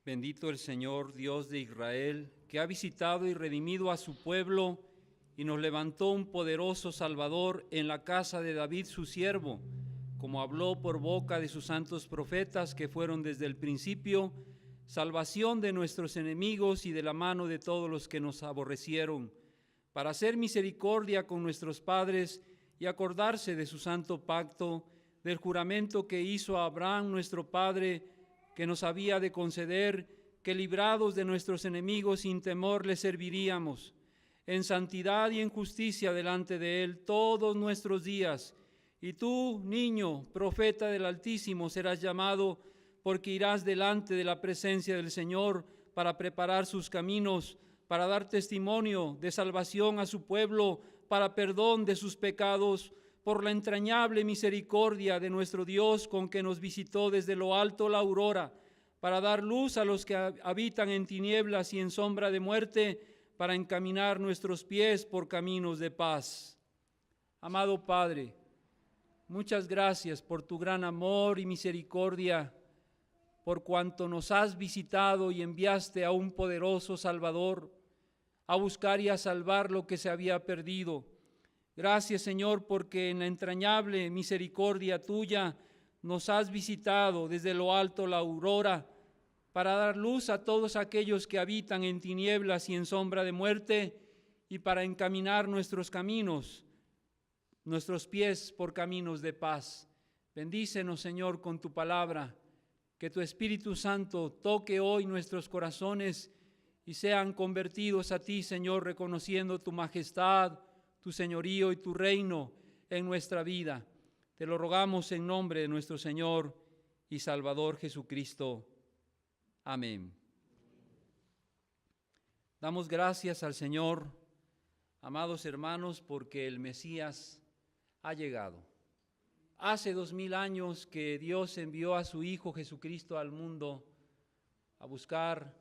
Bendito el Señor, Dios de Israel, que ha visitado y redimido a su pueblo y nos levantó un poderoso Salvador en la casa de David su siervo, como habló por boca de sus santos profetas que fueron desde el principio, salvación de nuestros enemigos y de la mano de todos los que nos aborrecieron, para hacer misericordia con nuestros padres y acordarse de su santo pacto, del juramento que hizo a Abraham nuestro padre, que nos había de conceder que librados de nuestros enemigos sin temor le serviríamos, en santidad y en justicia delante de él todos nuestros días. Y tú, niño, profeta del Altísimo, serás llamado, porque irás delante de la presencia del Señor para preparar sus caminos, para dar testimonio de salvación a su pueblo, para perdón de sus pecados, por la entrañable misericordia de nuestro Dios con que nos visitó desde lo alto la aurora, para dar luz a los que habitan en tinieblas y en sombra de muerte, para encaminar nuestros pies por caminos de paz. Amado Padre, muchas gracias por tu gran amor y misericordia, por cuanto nos has visitado y enviaste a un poderoso Salvador, a buscar y a salvar lo que se había perdido. Gracias, Señor, porque en la entrañable misericordia tuya nos has visitado desde lo alto la aurora para dar luz a todos aquellos que habitan en tinieblas y en sombra de muerte y para encaminar nuestros caminos, nuestros pies por caminos de paz. Bendícenos, Señor, con tu palabra, que tu Espíritu Santo toque hoy nuestros corazones y sean convertidos a ti, Señor, reconociendo tu majestad, tu señorío y tu reino en nuestra vida. Te lo rogamos en nombre de nuestro Señor y Salvador Jesucristo. Amén. Damos gracias al Señor, amados hermanos, porque el Mesías ha llegado. Hace 2000 años que Dios envió a su Hijo Jesucristo al mundo a buscar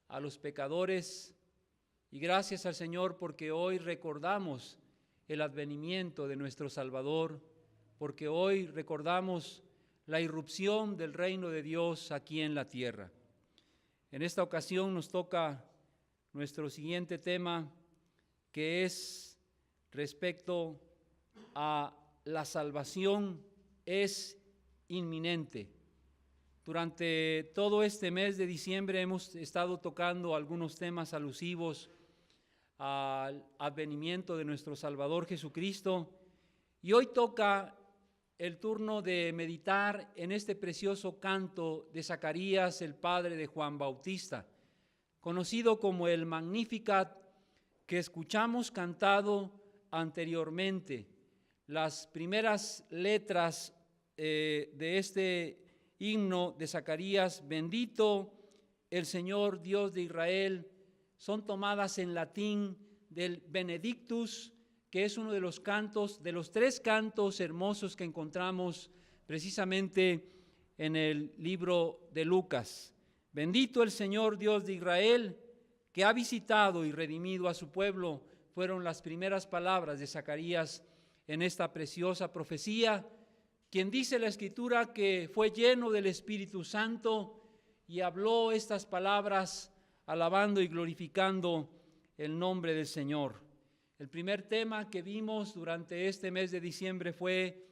a los pecadores, y gracias al Señor porque hoy recordamos el advenimiento de nuestro Salvador, porque hoy recordamos la irrupción del reino de Dios aquí en la tierra. En esta ocasión nos toca nuestro siguiente tema, que es respecto a la salvación es inminente. Durante todo este mes de diciembre hemos estado tocando algunos temas alusivos al advenimiento de nuestro Salvador Jesucristo, y hoy toca el turno de meditar en este precioso canto de Zacarías, el padre de Juan Bautista, conocido como el Magnificat, que escuchamos cantado anteriormente. Las primeras letras de este himno de Zacarías, bendito el Señor Dios de Israel, son tomadas en latín del Benedictus, que es uno de los cantos, de los 3 cantos hermosos que encontramos precisamente en el libro de Lucas. Bendito el Señor Dios de Israel, que ha visitado y redimido a su pueblo, fueron las primeras palabras de Zacarías en esta preciosa profecía, quien dice la Escritura que fue lleno del Espíritu Santo y habló estas palabras alabando y glorificando el nombre del Señor. El primer tema que vimos durante este mes de diciembre fue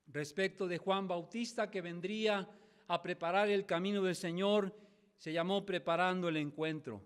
respecto de Juan Bautista, que vendría a preparar el camino del Señor. Se llamó Preparando el Encuentro.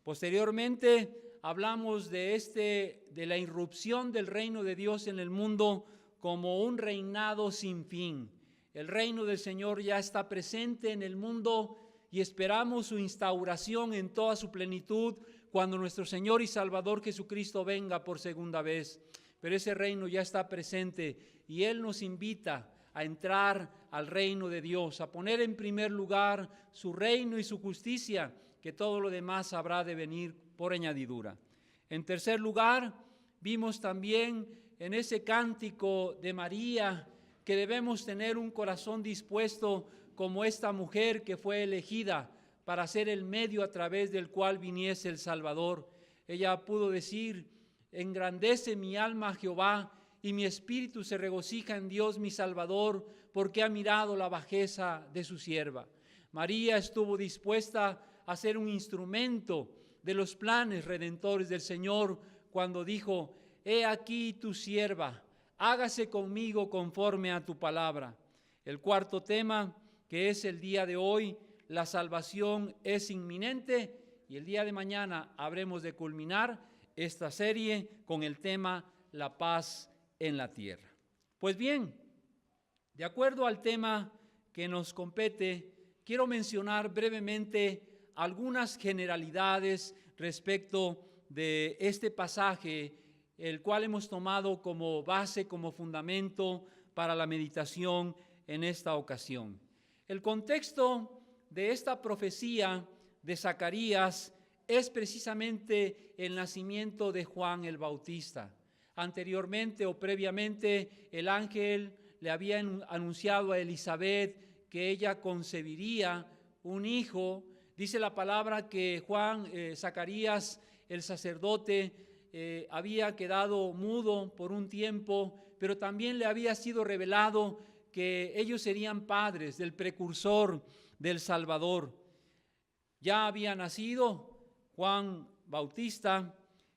Posteriormente hablamos de la irrupción del reino de Dios en el mundo como un reinado sin fin. El reino del Señor ya está presente en el mundo y esperamos su instauración en toda su plenitud cuando nuestro Señor y Salvador Jesucristo venga por segunda vez. Pero ese reino ya está presente y Él nos invita a entrar al reino de Dios, a poner en primer lugar su reino y su justicia, que todo lo demás habrá de venir por añadidura. En tercer lugar, vimos también en ese cántico de María que debemos tener un corazón dispuesto como esta mujer que fue elegida para ser el medio a través del cual viniese el Salvador. Ella pudo decir: engrandece mi alma a Jehová y mi espíritu se regocija en Dios mi Salvador, porque ha mirado la bajeza de su sierva. María estuvo dispuesta a ser un instrumento de los planes redentores del Señor cuando dijo: he aquí tu sierva, hágase conmigo conforme a tu palabra. El cuarto tema, que es el día de hoy, la salvación es inminente, y el día de mañana habremos de culminar esta serie con el tema la paz en la tierra. Pues bien, de acuerdo al tema que nos compete, quiero mencionar brevemente algunas generalidades respecto de este pasaje, el cual hemos tomado como base, como fundamento para la meditación en esta ocasión. El contexto de esta profecía de Zacarías es precisamente el nacimiento de Juan el Bautista. Anteriormente o previamente, el ángel le había anunciado a Elizabeth que ella concebiría un hijo. Dice la palabra que Zacarías, el sacerdote, había quedado mudo por un tiempo, pero también le había sido revelado que ellos serían padres del precursor del Salvador. Ya había nacido Juan Bautista,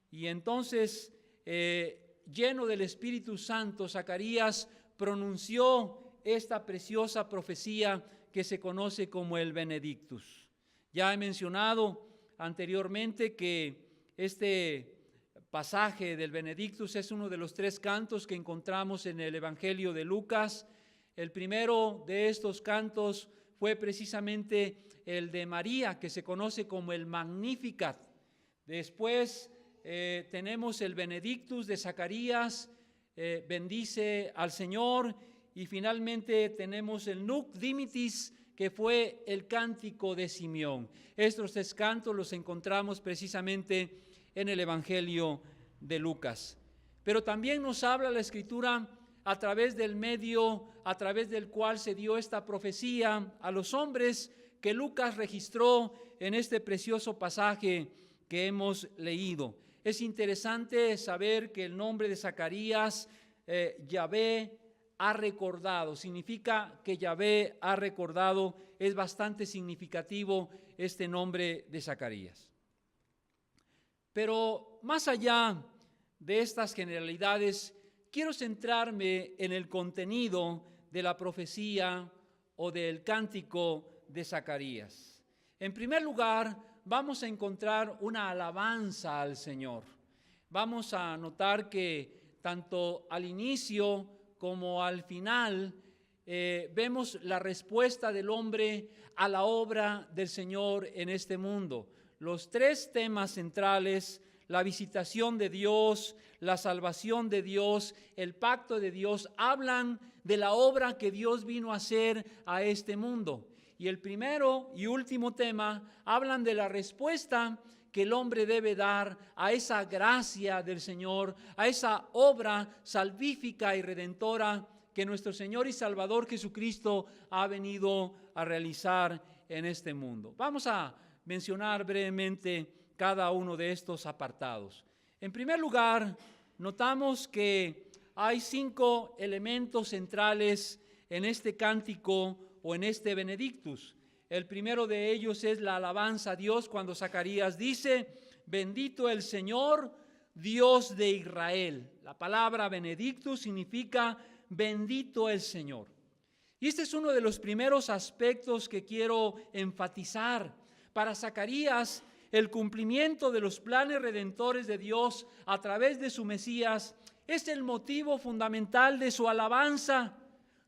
y entonces, lleno del Espíritu Santo, Zacarías pronunció esta preciosa profecía que se conoce como el Benedictus. Ya he mencionado anteriormente que este pasaje del Benedictus es uno de los 3 cantos que encontramos en el Evangelio de Lucas. El primero de estos cantos fue precisamente el de María, que se conoce como el Magnificat. Después tenemos el Benedictus de Zacarías, bendice al Señor, y finalmente tenemos el Nunc Dimittis, que fue el cántico de Simeón. Estos 3 cantos los encontramos precisamente en el Evangelio de Lucas. Pero también nos habla la Escritura a través del medio a través del cual se dio esta profecía a los hombres, que Lucas registró en este precioso pasaje que hemos leído. Es interesante saber que el nombre de Zacarías, Yahvé ha recordado, significa que Yahvé ha recordado. Es bastante significativo este nombre de Zacarías. Pero más allá de estas generalidades, quiero centrarme en el contenido de la profecía o del cántico de Zacarías. En primer lugar, vamos a encontrar una alabanza al Señor. Vamos a notar que tanto al inicio como al final vemos la respuesta del hombre a la obra del Señor en este mundo. Los 3 temas centrales: la visitación de Dios, la salvación de Dios, el pacto de Dios, hablan de la obra que Dios vino a hacer a este mundo. Y el primero y último tema hablan de la respuesta que el hombre debe dar a esa gracia del Señor, a esa obra salvífica y redentora que nuestro Señor y Salvador Jesucristo ha venido a realizar en este mundo. Vamos a mencionar brevemente cada uno de estos apartados. En primer lugar, notamos que hay 5 elementos centrales en este cántico o en este Benedictus. El primero de ellos es la alabanza a Dios, cuando Zacarías dice: bendito el Señor, Dios de Israel. La palabra Benedictus significa bendito el Señor. Y este es uno de los primeros aspectos que quiero enfatizar. Para Zacarías, el cumplimiento de los planes redentores de Dios a través de su Mesías es el motivo fundamental de su alabanza.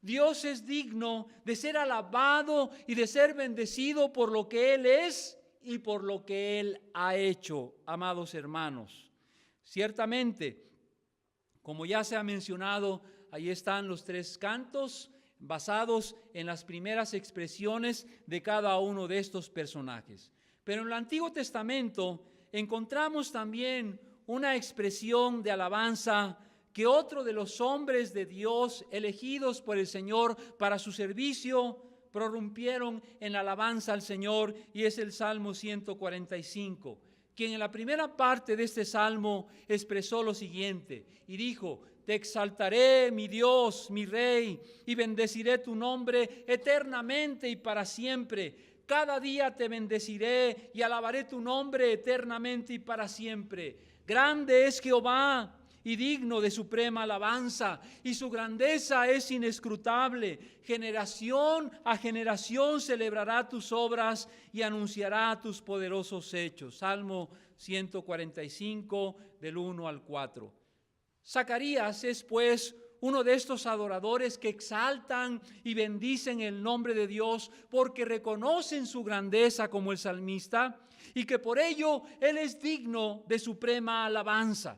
Dios es digno de ser alabado y de ser bendecido por lo que Él es y por lo que Él ha hecho, amados hermanos. Ciertamente, como ya se ha mencionado, ahí están los 3 cantos basados en las primeras expresiones de cada uno de estos personajes. Pero en el Antiguo Testamento encontramos también una expresión de alabanza que otro de los hombres de Dios elegidos por el Señor para su servicio prorrumpieron en alabanza al Señor, y es el Salmo 145, quien en la primera parte de este salmo expresó lo siguiente y dijo: te exaltaré, mi Dios, mi Rey, y bendeciré tu nombre eternamente y para siempre. Cada día te bendeciré y alabaré tu nombre eternamente y para siempre. Grande es Jehová y digno de suprema alabanza, y su grandeza es inescrutable. Generación a generación celebrará tus obras y anunciará tus poderosos hechos. Salmo 145, del 1 al 4. Zacarías es pues uno de estos adoradores que exaltan y bendicen el nombre de Dios porque reconocen su grandeza como el salmista y que por ello Él es digno de suprema alabanza.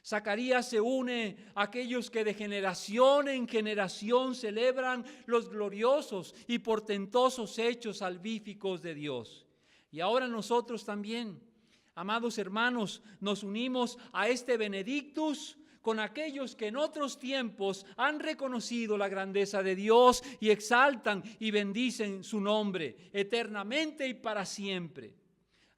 Zacarías se une a aquellos que de generación en generación celebran los gloriosos y portentosos hechos salvíficos de Dios. Y ahora nosotros también, amados hermanos, nos unimos a este Benedictus con aquellos que en otros tiempos han reconocido la grandeza de Dios y exaltan y bendicen su nombre eternamente y para siempre.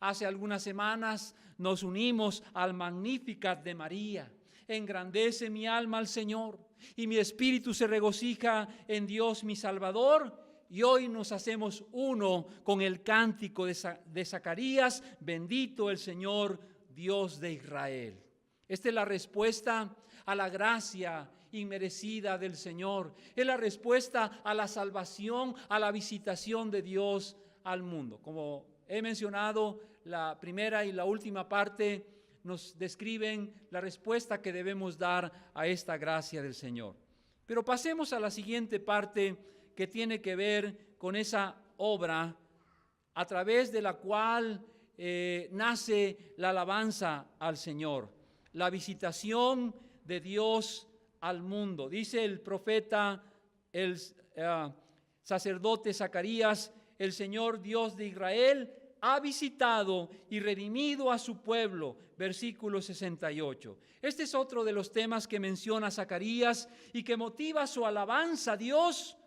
Hace algunas semanas nos unimos al Magnificat de María. Engrandece mi alma al Señor y mi espíritu se regocija en Dios mi Salvador. Y hoy nos hacemos uno con el cántico de Zacarías, bendito el Señor, Dios de Israel. Esta es la respuesta a la gracia inmerecida del Señor. Es la respuesta a la salvación, a la visitación de Dios al mundo. Como he mencionado, la primera y la última parte nos describen la respuesta que debemos dar a esta gracia del Señor. Pero pasemos a la siguiente parte que tiene que ver con esa obra a través de la cual nace la alabanza al Señor, la visitación de Dios al mundo. Dice el profeta, el sacerdote Zacarías: el Señor Dios de Israel ha visitado y redimido a su pueblo. Versículo 68. Este es otro de los temas que menciona Zacarías y que motiva su alabanza a Dios.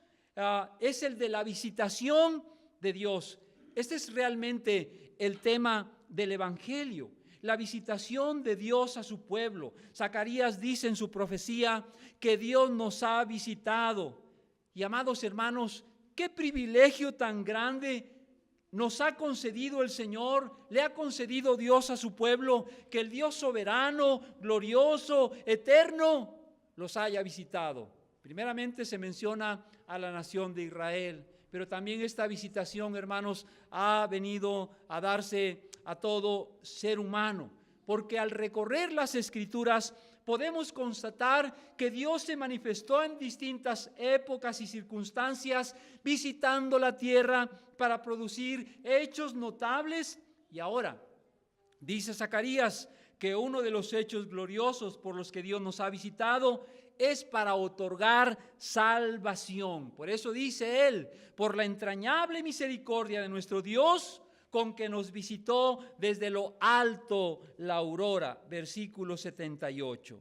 Es el de la visitación de Dios. Este es realmente el tema del Evangelio, la visitación de Dios a su pueblo. Zacarías dice en su profecía que Dios nos ha visitado. Y amados hermanos, qué privilegio tan grande nos ha concedido el Señor, le ha concedido Dios a su pueblo, que el Dios soberano, glorioso, eterno, los haya visitado. Primeramente se menciona a la nación de Israel, pero también esta visitación, hermanos, ha venido a darse a todo ser humano, porque al recorrer las Escrituras podemos constatar que Dios se manifestó en distintas épocas y circunstancias, visitando la tierra para producir hechos notables. Y ahora, dice Zacarías, que uno de los hechos gloriosos por los que Dios nos ha visitado es para otorgar salvación. Por eso dice él: por la entrañable misericordia de nuestro Dios, con que nos visitó desde lo alto la aurora. Versículo 78.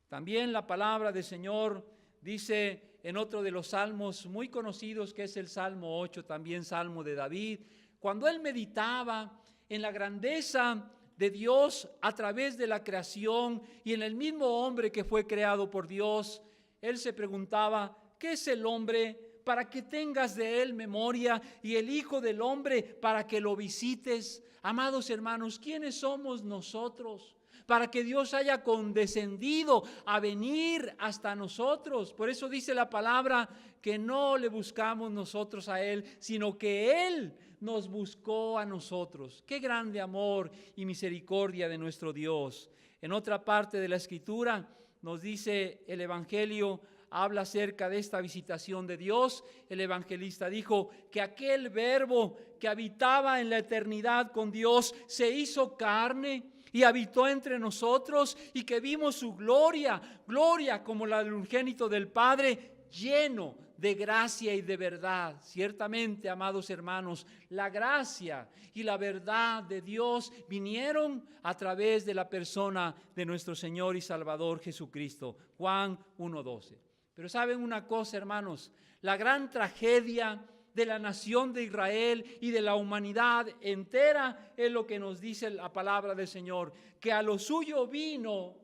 También la palabra del Señor dice en otro de los salmos muy conocidos, que es el Salmo 8, también Salmo de David, cuando él meditaba en la grandeza de Dios a través de la creación y en el mismo hombre que fue creado por Dios, él se preguntaba: ¿qué es el hombre para que tengas de él memoria, y el Hijo del Hombre para que lo visites? Amados hermanos, ¿quiénes somos nosotros para que Dios haya condescendido a venir hasta nosotros? Por eso dice la palabra que no le buscamos nosotros a Él, sino que Él nos buscó a nosotros. Qué grande amor y misericordia de nuestro Dios. En otra parte de la Escritura nos dice el Evangelio, habla acerca de esta visitación de Dios. El evangelista dijo que aquel verbo que habitaba en la eternidad con Dios se hizo carne y habitó entre nosotros, y que vimos su gloria, gloria como la del unigénito del Padre, lleno de gracia y de verdad. Ciertamente, amados hermanos, la gracia y la verdad de Dios vinieron a través de la persona de nuestro Señor y Salvador Jesucristo. Juan 1:12. Pero ¿saben una cosa, hermanos? La gran tragedia de la nación de Israel y de la humanidad entera es lo que nos dice la palabra del Señor, que a lo suyo vino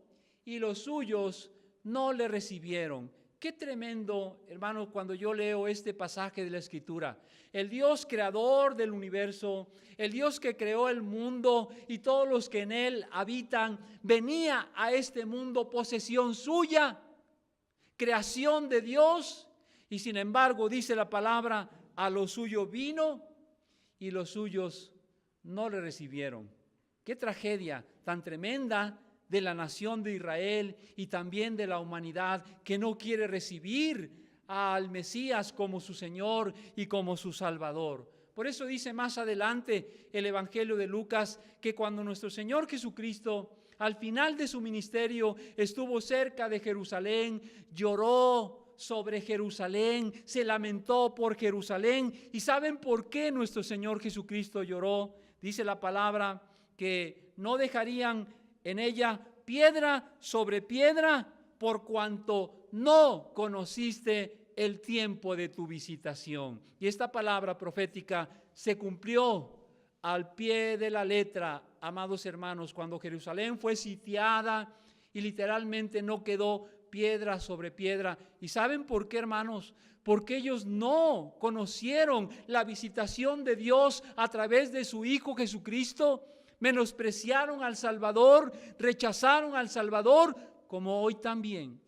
y los suyos no le recibieron. Qué tremendo, hermanos, cuando yo leo este pasaje de la Escritura. El Dios creador del universo, el Dios que creó el mundo y todos los que en él habitan, venía a este mundo posesión suya, creación de Dios, y sin embargo, dice la palabra, a lo suyo vino y los suyos no le recibieron. Qué tragedia tan tremenda de la nación de Israel y también de la humanidad que no quiere recibir al Mesías como su Señor y como su Salvador. Por eso dice más adelante el Evangelio de Lucas que cuando nuestro Señor Jesucristo al final de su ministerio estuvo cerca de Jerusalén, lloró sobre Jerusalén, se lamentó por Jerusalén. ¿Y saben por qué nuestro Señor Jesucristo lloró? Dice la palabra que no dejarían en ella piedra sobre piedra, por cuanto no conociste el tiempo de tu visitación. Y esta palabra profética se cumplió al pie de la letra, amados hermanos, cuando Jerusalén fue sitiada y literalmente no quedó piedra sobre piedra. ¿Y saben por qué, hermanos? Porque ellos no conocieron la visitación de Dios a través de su Hijo Jesucristo. Menospreciaron al Salvador, rechazaron al Salvador, como hoy también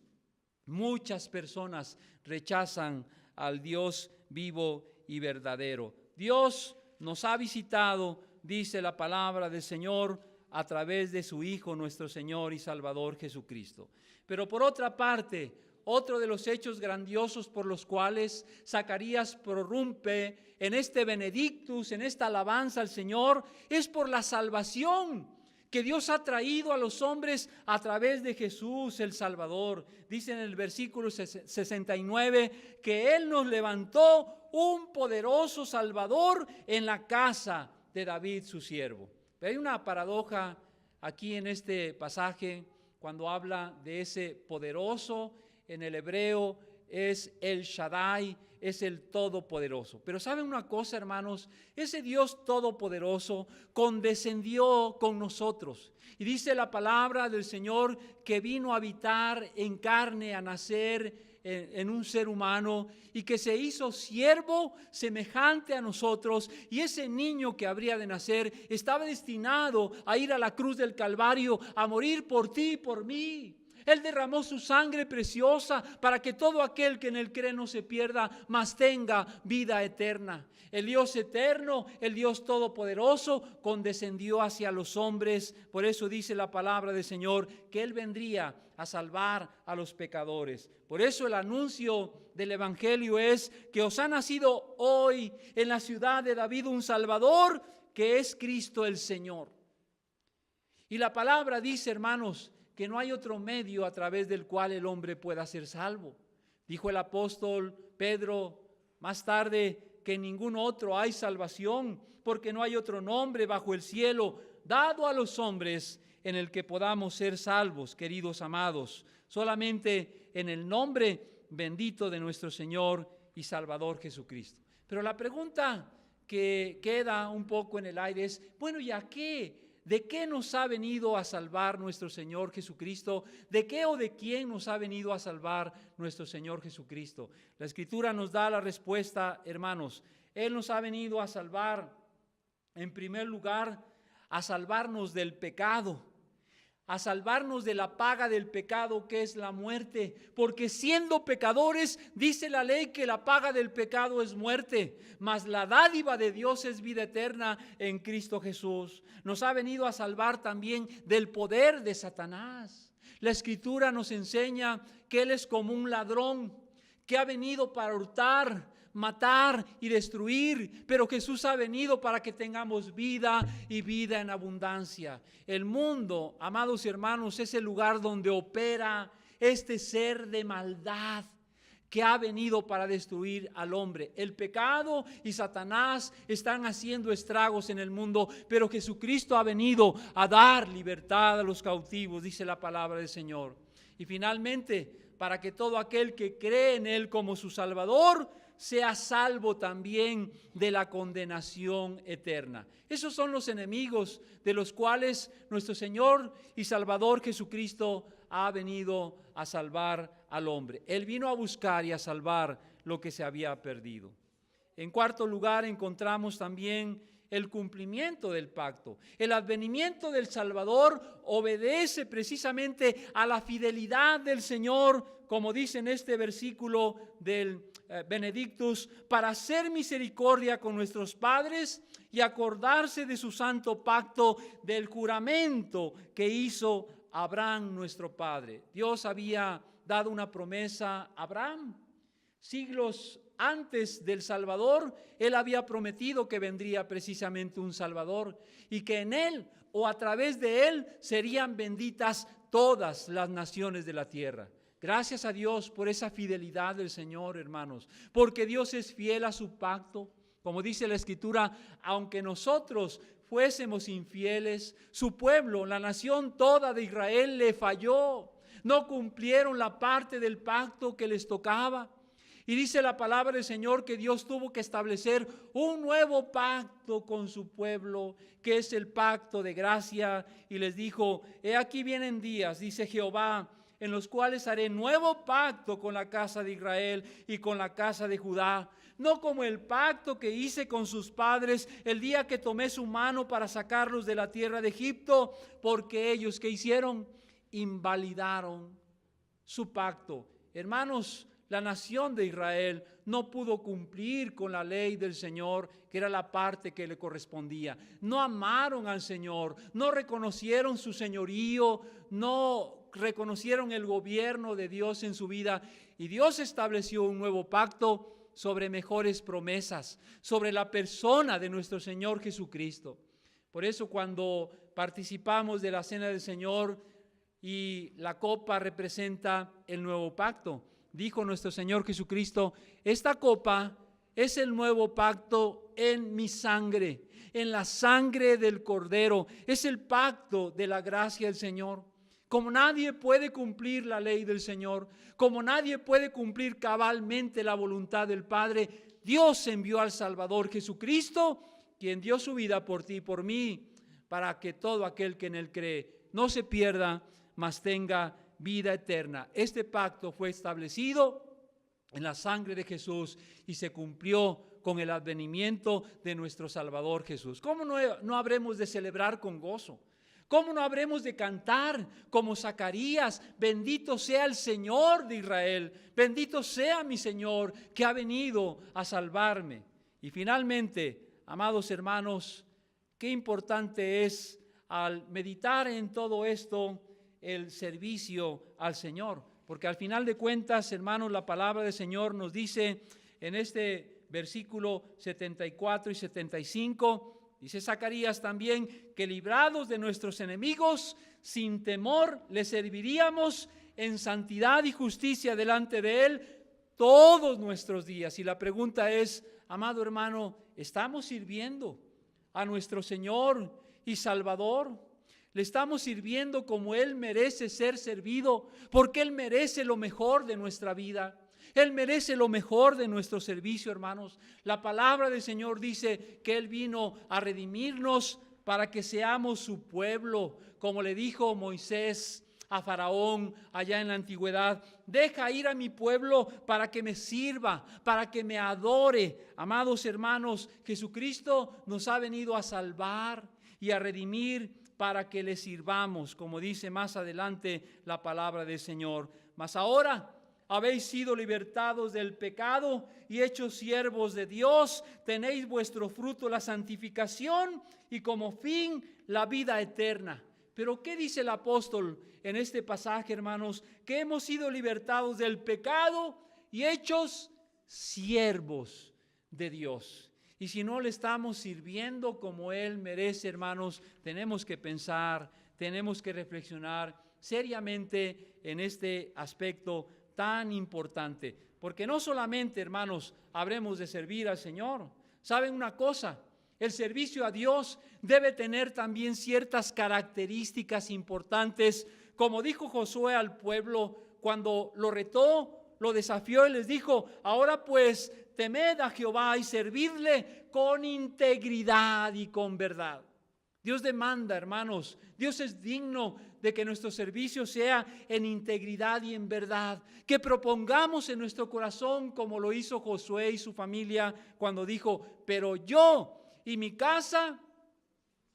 muchas personas rechazan al Dios vivo y verdadero. Dios nos ha visitado, dice la palabra del Señor, a través de su Hijo, nuestro Señor y Salvador Jesucristo. Pero por otra parte, otro de los hechos grandiosos por los cuales Zacarías prorrumpe en este Benedictus, en esta alabanza al Señor, es por la salvación que Dios ha traído a los hombres a través de Jesús el Salvador. Dice en el versículo 69 que Él nos levantó un poderoso Salvador en la casa de David su siervo. Pero hay una paradoja aquí en este pasaje cuando habla de ese poderoso. En el hebreo es el Shaddai, es el Todopoderoso. Pero ¿saben una cosa, hermanos? Ese Dios Todopoderoso condescendió con nosotros. Y dice la palabra del Señor que vino a habitar en carne, a nacer en un ser humano y que se hizo siervo semejante a nosotros. Y ese niño que habría de nacer estaba destinado a ir a la cruz del Calvario, a morir por ti y por mí. Él derramó su sangre preciosa para que todo aquel que en él cree no se pierda, mas tenga vida eterna. El Dios eterno, el Dios todopoderoso, condescendió hacia los hombres. Por eso dice la palabra del Señor que Él vendría a salvar a los pecadores. Por eso el anuncio del Evangelio es que os ha nacido hoy en la ciudad de David un Salvador, que es Cristo el Señor. Y la palabra dice, hermanos, que no hay otro medio a través del cual el hombre pueda ser salvo. Dijo el apóstol Pedro más tarde que en ningún otro hay salvación, porque no hay otro nombre bajo el cielo dado a los hombres en el que podamos ser salvos, queridos amados, solamente en el nombre bendito de nuestro Señor y Salvador Jesucristo. Pero la pregunta que queda un poco en el aire es, bueno, ¿y a qué? ¿De qué nos ha venido a salvar nuestro Señor Jesucristo? ¿De qué o de quién nos ha venido a salvar nuestro Señor Jesucristo? La Escritura nos da la respuesta, hermanos. Él nos ha venido a salvar, en primer lugar, a salvarnos del pecado, a salvarnos de la paga del pecado, que es la muerte, porque siendo pecadores, dice la ley que la paga del pecado es muerte, mas la dádiva de Dios es vida eterna en Cristo Jesús. Nos ha venido a salvar también del poder de Satanás. La Escritura nos enseña que Él es como un ladrón que ha venido para hurtar, matar y destruir, pero Jesús ha venido para que tengamos vida y vida en abundancia. El mundo, amados hermanos, es el lugar donde opera este ser de maldad que ha venido para destruir al hombre. El pecado y Satanás están haciendo estragos en el mundo, pero Jesucristo ha venido a dar libertad a los cautivos, dice la palabra del Señor. Y finalmente, para que todo aquel que cree en Él como su Salvador sea salvo también de la condenación eterna. Esos son los enemigos de los cuales nuestro Señor y Salvador Jesucristo ha venido a salvar al hombre. Él vino a buscar y a salvar lo que se había perdido. En cuarto lugar, encontramos también el cumplimiento del pacto. El advenimiento del Salvador obedece precisamente a la fidelidad del Señor, como dice en este versículo del Benedictus, para hacer misericordia con nuestros padres y acordarse de su santo pacto, del juramento que hizo Abraham nuestro padre. Dios había dado una promesa a Abraham. Siglos antes del Salvador, Él había prometido que vendría precisamente un Salvador y que en Él o a través de Él serían benditas todas las naciones de la tierra. Gracias a Dios por esa fidelidad del Señor, hermanos, porque Dios es fiel a su pacto. Como dice la Escritura, aunque nosotros fuésemos infieles, su pueblo, la nación toda de Israel, le falló. No cumplieron la parte del pacto que les tocaba. Y dice la palabra del Señor que Dios tuvo que establecer un nuevo pacto con su pueblo, que es el pacto de gracia. Y les dijo, he aquí vienen días, dice Jehová, en los cuales haré nuevo pacto con la casa de Israel y con la casa de Judá. No como el pacto que hice con sus padres el día que tomé su mano para sacarlos de la tierra de Egipto, porque ellos, ¿qué hicieron? Invalidaron su pacto. Hermanos, la nación de Israel no pudo cumplir con la ley del Señor, que era la parte que le correspondía. No amaron al Señor, no reconocieron su señorío, no reconocieron el gobierno de Dios en su vida. Y Dios estableció un nuevo pacto sobre mejores promesas, sobre la persona de nuestro Señor Jesucristo. Por eso cuando participamos de la cena del Señor y la copa representa el nuevo pacto, dijo nuestro Señor Jesucristo, esta copa es el nuevo pacto en mi sangre, en la sangre del Cordero. Es el pacto de la gracia del Señor. Como nadie puede cumplir la ley del Señor, como nadie puede cumplir cabalmente la voluntad del Padre, Dios envió al Salvador Jesucristo, quien dio su vida por ti y por mí, para que todo aquel que en él cree no se pierda, mas tenga vida eterna. Este pacto fue establecido en la sangre de Jesús y se cumplió con el advenimiento de nuestro Salvador Jesús. ¿Cómo no habremos de celebrar con gozo? ¿Cómo no habremos de cantar como Zacarías? Bendito sea el Señor de Israel, bendito sea mi Señor que ha venido a salvarme. Y finalmente, amados hermanos, qué importante es al meditar en todo esto el servicio al Señor, porque al final de cuentas, hermanos, la palabra del Señor nos dice en este versículo 74 y 75, dice Zacarías también, que librados de nuestros enemigos, sin temor le serviríamos en santidad y justicia delante de Él todos nuestros días. Y la pregunta es, amado hermano, ¿estamos sirviendo a nuestro Señor y Salvador? ¿Le estamos sirviendo como Él merece ser servido? Porque Él merece lo mejor de nuestra vida. Él merece lo mejor de nuestro servicio, hermanos. La palabra del Señor dice que Él vino a redimirnos para que seamos su pueblo. Como le dijo Moisés a Faraón allá en la antigüedad, deja ir a mi pueblo para que me sirva, para que me adore. Amados hermanos, Jesucristo nos ha venido a salvar y a redimir para que le sirvamos, como dice más adelante la palabra del Señor. Mas ahora habéis sido libertados del pecado y hechos siervos de Dios, tenéis vuestro fruto la santificación y como fin la vida eterna. Pero ¿qué dice el apóstol en este pasaje, hermanos? Que hemos sido libertados del pecado y hechos siervos de Dios. Y si no le estamos sirviendo como Él merece, hermanos, tenemos que pensar, tenemos que reflexionar seriamente en este aspecto tan importante. Porque no solamente, hermanos, habremos de servir al Señor. ¿Saben una cosa? El servicio a Dios debe tener también ciertas características importantes. Como dijo Josué al pueblo cuando lo retó, lo desafió y les dijo, ahora pues temed a Jehová y servidle con integridad y con verdad. Dios demanda, hermanos, Dios es digno de que nuestro servicio sea en integridad y en verdad, que propongamos en nuestro corazón como lo hizo Josué y su familia cuando dijo: pero yo y mi casa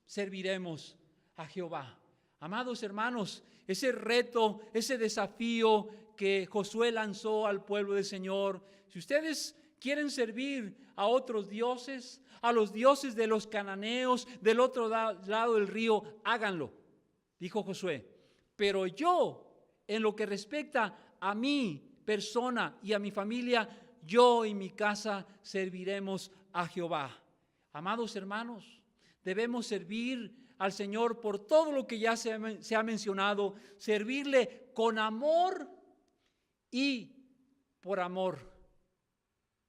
serviremos a Jehová. Amados hermanos, ese reto, ese desafío que Josué lanzó al pueblo del Señor, si ustedes quieren servir a otros dioses, a los dioses de los cananeos del otro lado del río, háganlo, dijo Josué. Pero yo, en lo que respecta a mi persona y a mi familia, yo y mi casa serviremos a Jehová. Amados hermanos, debemos servir al Señor por todo lo que ya se ha mencionado, servirle con amor y por amor.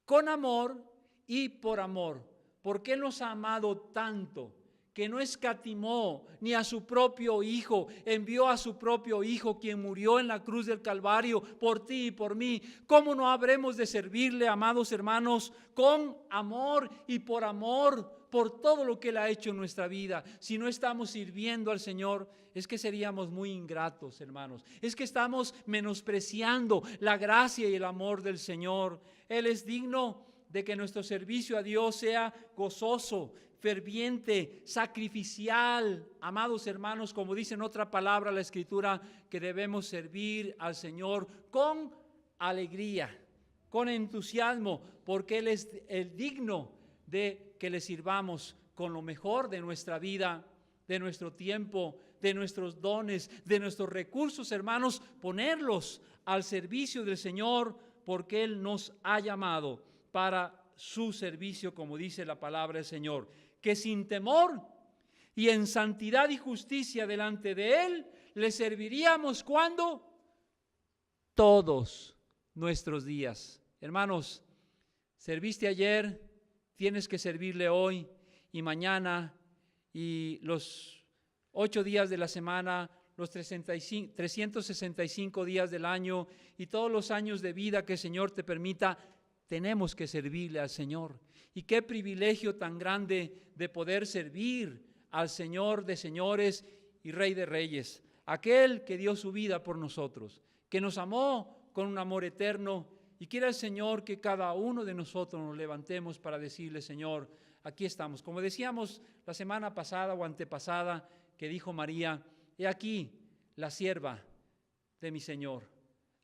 Con amor y por amor, porque Él nos ha amado tanto que no escatimó ni a su propio Hijo, envió a su propio Hijo, quien murió en la cruz del Calvario por ti y por mí. ¿Cómo no habremos de servirle, amados hermanos, con amor y por amor, por todo lo que Él ha hecho en nuestra vida? Si no estamos sirviendo al Señor, es que seríamos muy ingratos, hermanos. Es que estamos menospreciando la gracia y el amor del Señor. Él es digno de que nuestro servicio a Dios sea gozoso, ferviente, sacrificial. Amados hermanos, como dice en otra palabra la Escritura, que debemos servir al Señor con alegría, con entusiasmo, porque Él es el digno de que le sirvamos con lo mejor de nuestra vida, de nuestro tiempo, de nuestros dones, de nuestros recursos, hermanos, ponerlos al servicio del Señor, porque Él nos ha llamado para su servicio, como dice la palabra del Señor, que sin temor y en santidad y justicia delante de Él le serviríamos cuando todos nuestros días. Hermanos, serviste ayer, tienes que servirle hoy y mañana y los 8 días de la semana, los 365 días del año y todos los años de vida que el Señor te permita. Tenemos que servirle al Señor. Y qué privilegio tan grande de poder servir al Señor de señores y Rey de reyes, aquel que dio su vida por nosotros, que nos amó con un amor eterno. Y quiera el Señor que cada uno de nosotros nos levantemos para decirle: Señor, aquí estamos. Como decíamos la semana pasada o antepasada, que dijo María: he aquí la sierva de mi Señor,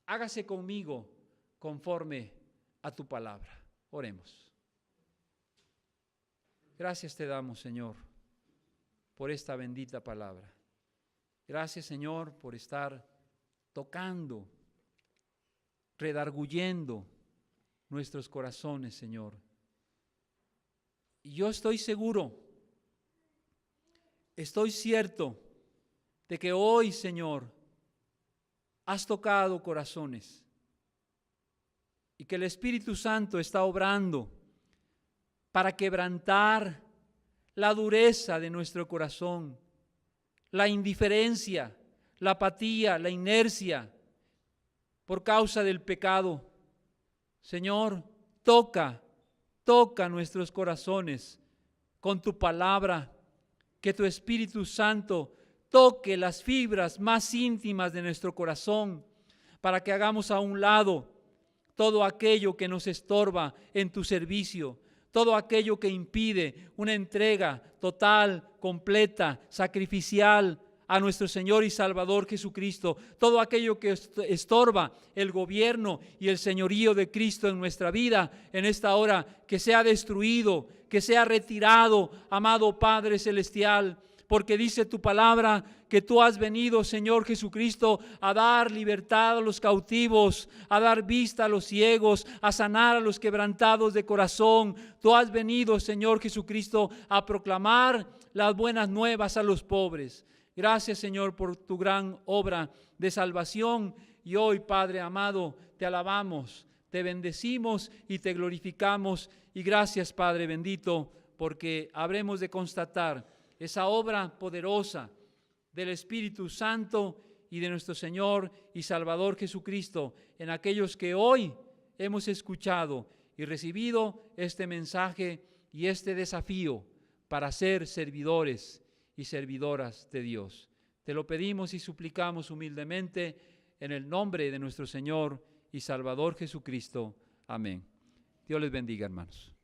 hágase conmigo conforme a tu palabra. Oremos. Gracias te damos, Señor, por esta bendita palabra. Gracias, Señor, por estar tocando, redarguyendo nuestros corazones, Señor. Y yo estoy seguro, estoy cierto de que hoy, Señor, has tocado corazones y que el Espíritu Santo está obrando para quebrantar la dureza de nuestro corazón, la indiferencia, la apatía, la inercia por causa del pecado. Señor, toca nuestros corazones con tu palabra, que tu Espíritu Santo toque las fibras más íntimas de nuestro corazón para que hagamos a un lado todo aquello que nos estorba en tu servicio, todo aquello que impide una entrega total, completa, sacrificial a nuestro Señor y Salvador Jesucristo, todo aquello que estorba el gobierno y el señorío de Cristo en nuestra vida en esta hora, que sea destruido, que sea retirado, amado Padre Celestial, porque dice tu palabra que tú has venido, Señor Jesucristo, a dar libertad a los cautivos, a dar vista a los ciegos, a sanar a los quebrantados de corazón. Tú has venido, Señor Jesucristo, a proclamar las buenas nuevas a los pobres. Gracias, Señor, por tu gran obra de salvación. Y hoy, Padre amado, te alabamos, te bendecimos y te glorificamos. Y gracias, Padre bendito, porque habremos de constatar esa obra poderosa del Espíritu Santo y de nuestro Señor y Salvador Jesucristo en aquellos que hoy hemos escuchado y recibido este mensaje y este desafío para ser servidores y servidoras de Dios. Te lo pedimos y suplicamos humildemente en el nombre de nuestro Señor y Salvador Jesucristo. Amén. Dios les bendiga, hermanos.